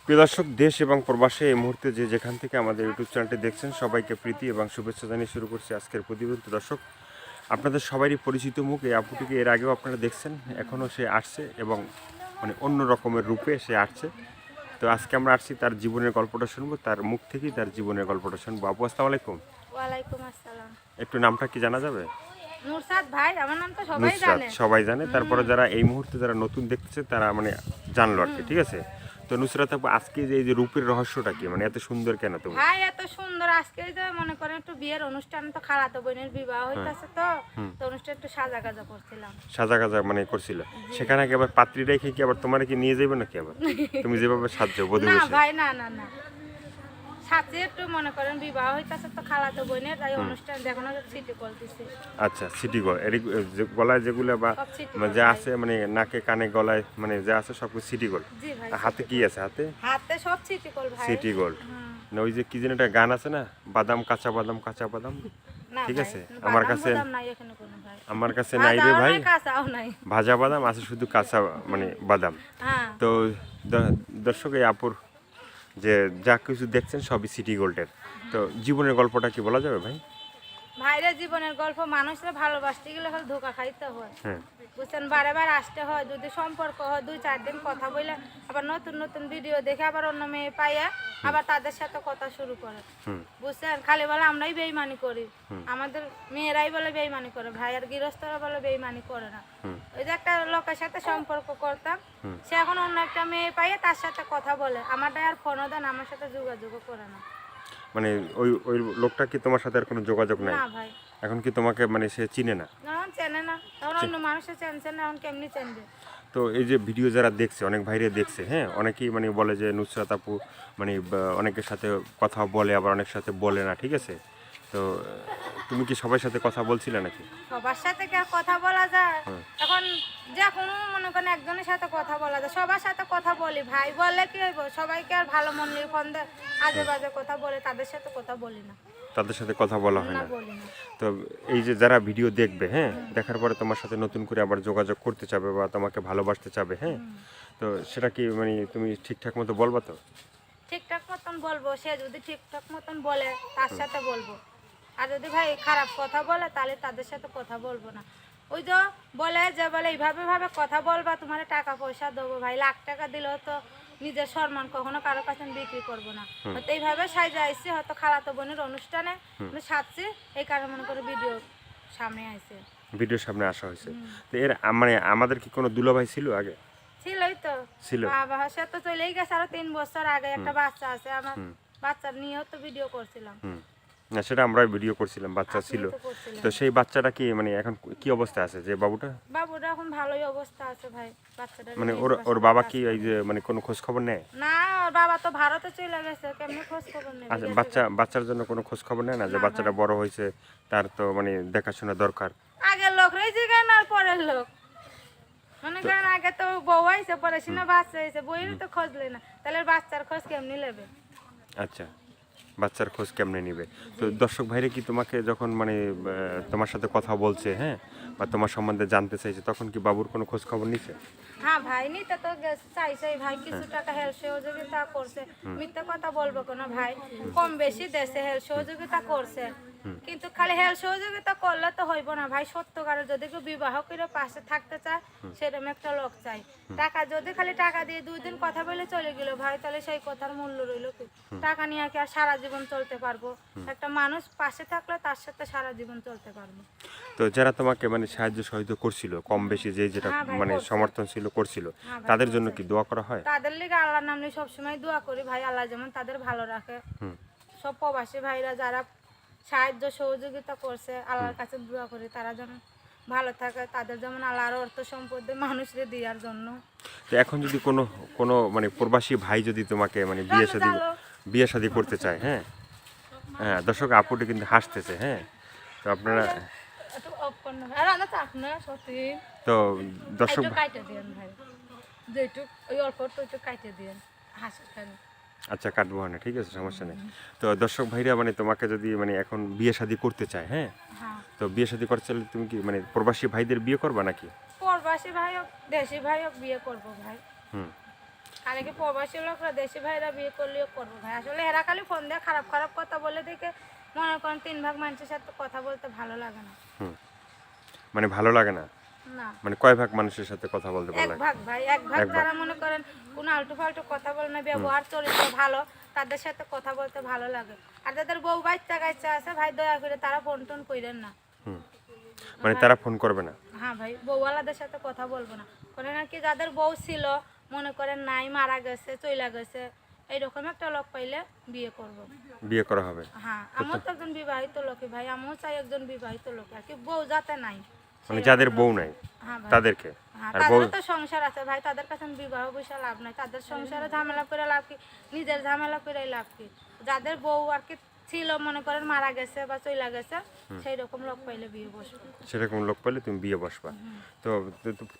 প্রিয় দর্শক, দেশ এবং প্রবাসে এই মুহূর্তে যে যেখান থেকে আমাদের ইউটিউব চ্যানেলটি দেখছেন সবাইকে প্রীতি এবং শুভেচ্ছা জানিয়ে শুরু করছি আজকের প্রতিবেদন। দর্শক, আপনাদের সবারই পরিচিত মুখ। এই আপুটিকে এর আগেও আপনারা দেখছেন, এখনও সে আসছে এবং মানে অন্য রকমের রূপে সে আসছে। তো আজকে আমরা আসছি তার জীবনের গল্পটা শুনবো, তার মুখ থেকেই তার জীবনের গল্পটা শুনবো। আপু, আসসালামু আলাইকুম। ওয়ালাইকুম আসসালাম। একটু নামটা কি জানা যাবে? নুরসাদ ভাই, আমার নাম তো সবাই নুসরাত, জানে। সবাই জানে। তারপরে যারা এই মুহূর্তে যারা নতুন দেখতেছে তারা মানে জানলো আর কি, ঠিক আছে? তো নুসরাত আপু, আজকে যে এই যে রূপের রহস্যটা কি, মানে এত সুন্দর কেন তুমি? ভাই এত সুন্দর আজকে যে মনে করেন একটু বিয়ের অনুষ্ঠান, তো খালাতো বোনের বিবাহ হইতাছে, তো অনুষ্ঠান একটু সাজা গাজা করছিলাম। সাজা গাজা মানে করছিল, সেখানে কি আবার পাত্রী রেখে কি আবার তোমার কি নিয়ে যাবে নাকি আবার? তুমি যেভাবে সাজছো বধূ না বেশে। ভাই, না না না, সাথে একটু মনে করেন বিবাহ হইতাছে, তো খালাতো বোনের তাই অনুষ্ঠান দেখানো সিটি করতেছে। আচ্ছা, সিটি গোল এর গলায় যেগুলো বা সব সিটি মানে যা আছে, মানে নাকে কানে গলায় মানে যা আছে সব সিটি গোল। জি ভাই, হাতে কি আছে? হাতে হাতে সব সিটি কল ভাই। City gold. না ওই যে কি যেন একটা গান আছে না, বাদাম কাঁচা বাদাম কাঁচা বাদাম, না ঠিক ভাই, আছে? বাদাম আমার কাছে বাদাম নাই এখানে কোনো ভাই। আমার কাছে নাই রে বাদামও ভাই, নাই, কাঁচাও নাই। ভাজা বাদাম আছে, শুধু কাঁচা মানে বাদাম। হ্যাঁ তো দর্শক, এই আপুর যে যা কিছু দেখছেন সবই সিটি গোল্ডের। তো জীবনের গল্পটা কি বলা যাবে ভাই? ভাইরে জীবনের গল্প, মানুষের ভালোবাসতে গেলে হল ধোকা খাইতে হয়, হ্যাঁ, বুঝছেন? বারে বার আসতে হয়, যদি সম্পর্ক হয় 2-4 দিন কথা বলে আবার নতুন নতুন ভিডিও দেখে আবার অন্য মেয়ে পাইয়া আবার তাদের সাথে কথা শুরু করে, হুম, বুঝছেন? খালি বলে আমরাই বেইমানি করি, আমাদের মেয়েরাই বলে বেইমানি করে, ভাইয়ের গৃহস্থরা বলে বেইমানি করে না। হুম, ওই যে একটা লোকের সাথে সম্পর্ক করতাম, সে এখন অন্য একটা মেয়ে পাইয়া তার সাথে কথা বলে, আমারটাই আর ফোনও দেন, আমার সাথে যোগাযোগও করে না। মানে ওই ওই লোকটা কি তোমার সাথে আর কোনো যোগাযোগ নাই? না ভাই, এখন কি তোমাকে মানে সে চিনে না? এখন চেনে না, তখন অন্য মানুষের চেনছে না, এখন কেমনি চেনবে? তো এই যে ভিডিও যারা দেখছে, অনেক ভাইরে দেখছে, হ্যাঁ, অনেকেই মানে বলে যে নুসরাত আপু মানে অনেকের সাথে কথা বলে, আবার অনেক সাথে বলে না, ঠিক আছে? তো তুমি কি সবার সাথে কথা বলছিলে নাকি? সবার সাথে কি আর কথা বলা যায়? হুম। এখন যে কোনো মনে করেন একজনের সাথে কথা বলা যায়, সবার সাথে কথা বলি, ভাই বললে কি হইব? সবাইকে আর ভালো মন নিয়ে ফোন দেয়, আজে বাজে কথা বলে, তাদের সাথে কথা বলি না। তাদের সাথে কথা বলা হয় না, না? বলি না। তো এই যে যারা ভিডিও দেখবে, হ্যাঁ, দেখার পরে তোমার সাথে নতুন করে আবার যোগাযোগ করতে চাবে বা তোমাকে ভালোবাসতে চাবে, হ্যাঁ, তো সেটা কি মানে তুমি ঠিকঠাক মতো বলবা তো? ঠিকঠাক মতন বলবো, সে যদি ঠিকঠাক মতন বলে তার সাথে বলবো, আর যদি ভাই খারাপ কথা বলে তাহলে তাদের সাথে কথা বলবো না। ওই যে বলে যে বলে এইভাবে ভাবে কথা বলবা, তোমার টাকা পয়সা দেবো, ভাই লাখ টাকা দিলেও তো নিজের সম্মান কখনো কারো কাছে বিক্রি করবো না। হয়তো এইভাবে সাইজে আইসি, হয়তো খালাতো বোনের অনুষ্ঠানে সাজছি, এই কারণে মনে করে ভিডিও সামনে আইছে। ভিডিওর সামনে আসা হয়েছে। তো এর মানে আমাদের কি কোনো দুলাভাই ছিল আগে? ছিলই তো, ছিল। বাবা সে তো চলেই গেছে, আরো 3 বছর আগে একটা বাচ্চা আছে আমার, বাচ্চার নিয়েও তো ভিডিও করছিলাম। হুম, না সেটা আমরা ভিডিও করছিলাম, বাচ্চা ছিল। আপনিও তো করছিলেন। তো সেই বাচ্চাটা কি মানে এখন কি অবস্থায় আছে যে বাবুটা? বাবুটা এখন ভালোই অবস্থা আছে ভাই, বাচ্চাটা মানে ওর বাবা কি এই যে মানে কোনো খোঁজ খবর নেয়? না, ওর বাবা তো ভারতে চলে গেছে, কেমনে খোঁজ খবর নেবে? আচ্ছা, গেছে বাচ্চার জন্য কোনো খোঁজ খবর নেয় না যে না বাচ্চাটা ভাই। বড় হয়েছে, তার তো মানে দেখাশোনা দরকার? আগের লোক রয়েছে কেন আর পরের লোক? মনে করেন আগে তো বউ আইছে, পরে সিনা বাচ্চা হয়েছে, বইয়েরই তো খোঁজ লে না, তাহলে বাচ্চার খোঁজ কেমনি নেবে? আচ্ছা, বাচ্চার খোঁজ কেমনে নিবে? তো দর্শক ভাইরে কি তোমাকে যখন মানে তোমার সাথে কথা বলছে, হ্যাঁ, বা তোমার সম্বন্ধে জানতে চাইছে, তখন কি বাবুর কোনো খোঁজ খবর নিছে? হ্যাঁ ভাই, নিতে তো চাইছে ভাই, কিছু টাকা হেল্প সহযোগিতা করছে, মিথ্যে কথা বলবো কেন ভাই? কম বেশি দেশে হেল্প সহযোগিতা করছে, কিন্তু খালি হেল্প সহযোগিতা করলে তো হইব না ভাই। সত্যকারের যদি কেউ বিবাহ করে পাশে থাকতে চায়, সেরকম একটা লোক চাই। টাকা যদি খালি টাকা দিয়ে 2 দিন কথা বলে চলে গেল ভাই, তাহলে সেই কথার মূল্য রইল কি? টাকা নিয়ে কি আর সারা জীবন চলতে পারবো? একটা মানুষ পাশে থাকলে তার সাথে সারা জীবন চলতে পারবো। তো যারা তোমাকে মানে সাহায্য সহযোগিতা করছিল, কম বেশি যে যেটা হ্যাঁ ভাই, মানে করছে। সমর্থন ছিল করছিল, হ্যাঁ ভাই, তাদের জন্য করছে। কি দোয়া করা হয়? তাদের লিগে আল্লাহর নাম নিয়ে সবসময় দোয়া করি ভাই, আল্লাহ যেমন তাদের ভালো রাখে। হুম। সব প্রবাসী ভাইরা যারা সাহায্য সহযোগিতা করছে, আল্লাহর কাছে দোয়া করি তারা যেন ভালো থাকে, তাদের যেমন আল্লাহর অর্থ সম্পদে মানুষদের দেওয়ার জন্য। তো এখন যদি কোনো কোনো মানে প্রবাসী ভাই যদি তোমাকে মানে বিয়ে শাদী করতে চায়, হ্যাঁ, হ্যাঁ, দর্শক আপুটি কিন্তু হাসতেছে, হ্যাঁ, তো আপনারা একটু অফ করুন ভাই, আর আমরা চাপ না সত্যি, তো দর্শক একটু কাইটে দিয়েন ভাই, যেটুক ওই অল্প একটু কাইটে দিয়েন, হাসি খান। আচ্ছা, কাটবো না, ঠিক আছে, সমস্যা নেই। তো দর্শক ভাইরা মানে তোমাকে যদি মানে এখন বিয়ে শাদী করতে চায়, হ্যাঁ, হ্যাঁ, তো বিয়ে শাদী করতে চাইলে তুমি কি মানে প্রবাসী ভাইদের বিয়ে করবা নাকি? প্রবাসী ভাই হোক দেশি ভাই হোক বিয়ে করবো ভাই। হুম। খালি কি প্রবাসী লোকরা দেশি ভাইরা বিয়ে করলেও করবো ভাই, আসলে এরা খালি ফোন দিয়ে খারাপ খারাপ কথা বলে দেখে মনে করেন 3 ভাগ মানুষের সাথে কথা বলতে ভালো লাগে না। মানে ভালো লাগে না, না মানে কয় ভাগ মানুষের সাথে কথা বলতে ভালো এক লাগে? ভাগ ভাই, এক ভাগ এক ভাগ। তারা মনে করেন কোনো আলটু ফালটু কথা বলে না, ব্যবহার চরিত্র ভালো, তাদের সাথে কথা বলতে ভালো লাগে। আর যাদের বউ বাচ্চা কাচ্চা আছে ভাই দয়া করে তারা ফোন টোন কইরেন না। মানে তারা ফোন করবে না? হ্যাঁ ভাই, বউওয়ালাদের সাথে কথা বলবো না। করে নাকি যাদের বউ ছিল মনে করেন নাই, মারা গেছে, চইলা গেছে, এইরকম একটা লোক পাইলে বিয়ে করব। বিয়ে করা হবে? হ্যাঁ, আমিও তো একজন বিবাহিত লোকই ভাই, আমিও চাই একজন বিবাহিত লোক আর কি, বউ যাতে নাই। মানে যাদের বউ নাই হ্যাঁ ভাই, তাদেরকে? হ্যাঁ আর বউ তাদেরও তো সংসার আছে ভাই, তাদের কাছে বিবাহ বসে লাভ নাই, তাদের সংসারে ঝামেলা করে লাভ কি, নিজের ঝামেলা করে লাভ কি। যাদের বউ আর কি ছিল মনে করেন মারা গেছে বা চইলা গেছে, সেই রকম লোক পাইলে বিয়ে বসবো। সেরকম লোক পেলে তুমি বিয়ে বসবা। তো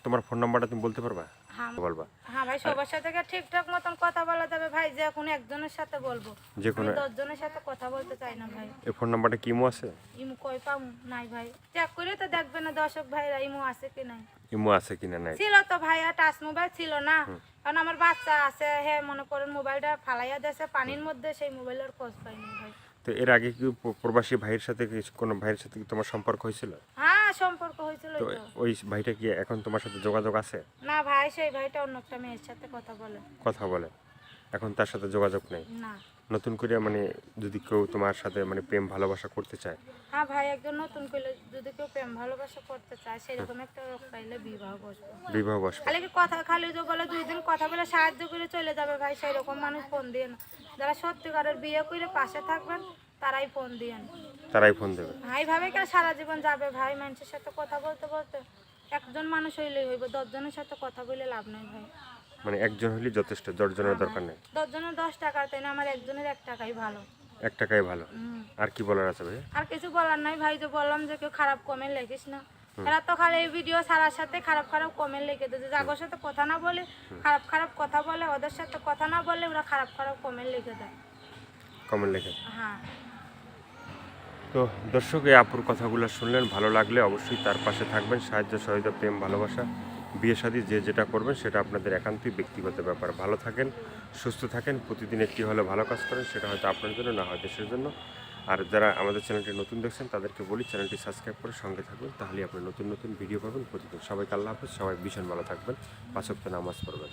তোমার ফোন নাম্বারটা তুমি বলতে পারবা? হ্যাঁ বলবা? হ্যাঁ ভাই, সবার সাথে কি ঠিকঠাক মতন কথা বলা যাবে ভাই? যে কোনো একজনের সাথে বলবো, যে কোনো 10 জনের সাথে কথা বলতে চাই না ভাই। এই ফোন নাম্বারটা কি ইমো আছে? ইমু কই পাম নাই ভাই, চেক করে তো দেখবে না দর্শক ভাইরা ইমু আছে কি নাই। ইমো আছে কিনা নাই? ছিল তো ভাইয়া, টাচ মোবাইল ছিল না, কারণ আমার বাচ্চা আছে, হ্যাঁ মনে করেন মোবাইলটা ফালাইয়া দিয়েছে পানির মধ্যে, সেই মোবাইলের খোঁজ পাইনি ভাই। তো এর আগে কি প্রবাসী ভাইয়ের সাথে কোনো ভাইয়ের সাথে কি তোমার সম্পর্ক হয়েছিল? হ্যাঁ সম্পর্ক হয়েছিল তো তো। ওই ভাইটা কি এখন তোমার সাথে যোগাযোগ আছে? না ভাই, সেই ভাইটা অন্য একটা মেয়ের সাথে কথা বলে। কথা বলে? এখন তার সাথে যোগাযোগ নেই? না। নতুন করে মানে যদি কেউ তোমার সাথে মানে প্রেম ভালোবাসা করতে চায়? হ্যাঁ ভাই, একজন নতুন করলে যদি কেউ প্রেম ভালোবাসা করতে চায় সেরকম একটা লোক পাইলে বিবাহ বসবো। বিবাহ বসবে? খালি কি কথা, খালি যে বলে 2 দিন কথা বলে সাহায্য করে চলে যাবে ভাই, সেই রকম মানুষ ফোন দিয়ে না। যারা সত্যিকারের বিয়ে করে পাশে থাকবেন তারাই ফোন দিয়েন। তারাই ফোন দেবে? ভাই ভাবে কেন সারা জীবন যাবে ভাই, মানুষের সাথে কথা বলতে বলতে একজন মানুষ হইলেই হইব, 10 জনের সাথে কথা বলে লাভ নাই ভাই। মানে একজন হলেই যথেষ্ট, 10 জনের দরকার নেই? 10 জনের 10 টাকা, তাই না? আমার একজনের 1 টাকাই ভালো। 1 টাকাই ভালো। হুম। আর কি বলার আছে ভাই? আর কিছু বলার নাই ভাই, যে বললাম যে কেউ খারাপ কমেন্ট লিখিস না। এরা তো খালি এই ভিডিও ছাড়ার সাথে খারাপ খারাপ কমেন্ট লিখে দিচ্ছে, যাগোর সাথে কথা না বলে খারাপ খারাপ কথা বলে, ওদের সাথে কথা না বলে ওরা খারাপ খারাপ কমেন্ট লিখে দেয়। কমেন্ট লিখে? হ্যাঁ তো দর্শক, এই আপুর কথাগুলো শুনলেন, ভালো লাগলে অবশ্যই তার পাশে থাকবেন। সাহায্য সহযোগিতা, প্রেম ভালোবাসা, বিয়ে শাদী যে যেটা করবেন সেটা আপনাদের একান্তই ব্যক্তিগত ব্যাপার। ভালো থাকেন, সুস্থ থাকেন, প্রতিদিন একটি হলে ভালো কাজ করেন, সেটা হয়তো আপনার জন্য, না হয় দেশের জন্য। আর যারা আমাদের চ্যানেলটি নতুন দেখছেন তাদেরকে বলি চ্যানেলটি সাবস্ক্রাইব করে সঙ্গে থাকবেন, তাহলে আপনি নতুন নতুন ভিডিও পাবেন প্রতিদিন। সবাইকে আল্লাহ হাফেজ, সবাই ভীষণ ভালো থাকবেন, 5 ওয়াক্ত নামাজ পড়বেন।